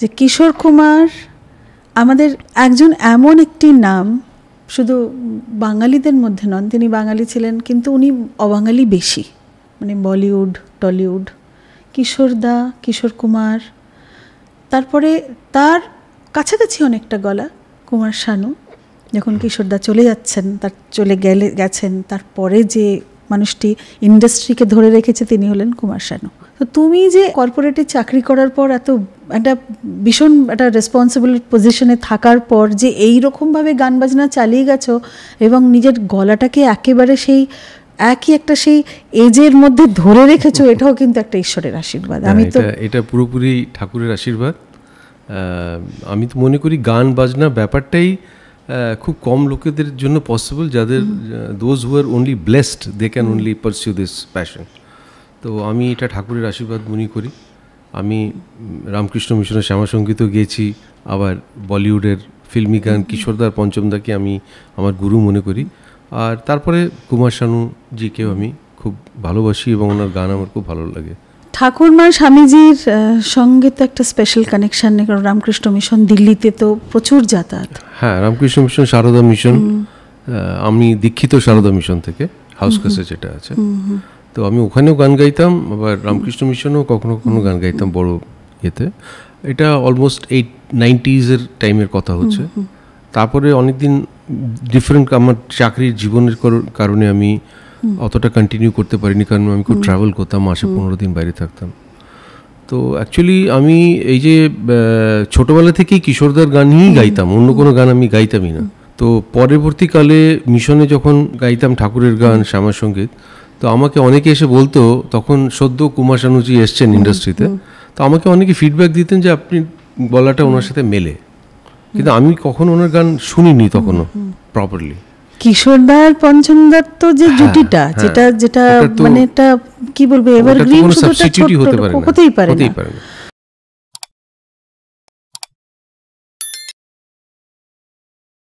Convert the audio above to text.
যে কিশোর কুমার আমাদের একজন এমন একটি নাম, শুধু বাঙালিদের মধ্যে নন, তিনি বাঙালি ছিলেন কিন্তু উনি অবাঙালি বেশি, মানে বলিউড টলিউড। কিশোরদা, কিশোর কুমার, তারপরে তার কাছাকাছি অনেকটা গলা কুমার শানু। যখন কিশোরদা চলে যাচ্ছেন, গেছেন, তারপরে যে মানুষটি ইন্ডাস্ট্রিকে ধরে রেখেছে তিনি হলেন কুমার শানু। তো তুমি যে কর্পোরেটে চাকরি করার পর এত একটা ভীষণ একটা রেসপন্সিবল পজিশনে থাকার পর যে এই রকমভাবে গান বাজনা চালিয়ে গেছো এবং নিজের গলাটাকে একেবারে সেই একই একটা সেই এজের মধ্যে ধরে রেখেছো, এটাও কিন্তু একটা ঈশ্বরের আশীর্বাদ। আমি তো এটা পুরোপুরি ঠাকুরের আশীর্বাদ। আমি তো মনে করি গান বাজনা ব্যাপারটাই খুব কম লোকেদের জন্য পসিবল, যাদের those who are only blessed they can only pursue this passion. তো আমি এটা ঠাকুরের আশীর্বাদ মনে করি। আমি রামকৃষ্ণ মিশনের শ্যামাসঙ্গীতও গিয়েছি, আবার বলিউডের ফিল্মি গান কিশোরদার পঞ্চমদাকে আমি আমার গুরু মনে করি। আর তারপরে কুমার শানুজিকেও আমি খুব ভালোবাসি এবং ওনার গান আমার খুব ভালো লাগে। ঠাকুরমা স্বামীজির সঙ্গে তো একটা স্পেশাল কানেকশন, কারণ রামকৃষ্ণ মিশন দিল্লিতে তো প্রচুর যাতায়াত। হ্যাঁ, রামকৃষ্ণ মিশন, সারদা মিশন, আমি দীক্ষিত সারদা মিশন থেকে, হাউস কাছে যেটা আছে। তো আমি ওখানেও গান গাইতাম, আবার রামকৃষ্ণ মিশনেও কখনো কখনো গান গাইতাম বড় ইয়েতে। এটা অলমোস্ট 90s টাইমের কথা হচ্ছে। তারপরে অনেকদিন ডিফারেন্ট, আমার চাকরির জীবনের কারণে আমি অতটা কন্টিনিউ করতে পারিনি, কারণ আমি খুব ট্রাভেল করতাম, মাসে 15 দিন বাইরে থাকতাম। তো অ্যাকচুয়ালি আমি এই যে ছোটোবেলা থেকেই কিশোরদার গানই গাইতাম, অন্য কোনো গান আমি গাইতামই না। তো পরবর্তীকালে মিশনে যখন গাইতাম ঠাকুরের গান, শ্যামাসঙ্গীত, তো আমাকে অনেকে এসে বলতো, তখন সদ্য কুমার শানুজি এসছেন ইন্ডাস্ট্রিতে, তো আমাকে অনেকে ফিডব্যাক দিতেন যে আপনি গলাটা ওনার সাথে মেলে, কিন্তু আমি কখনো ওনার গান শুনিনি তখনও প্রপারলি। কিশোরদার পঞ্চমদার তো যে জুটিটা, যেটা মানে এটা কি বলবো, এভারগ্রিন, শুধু হতেই পারে না।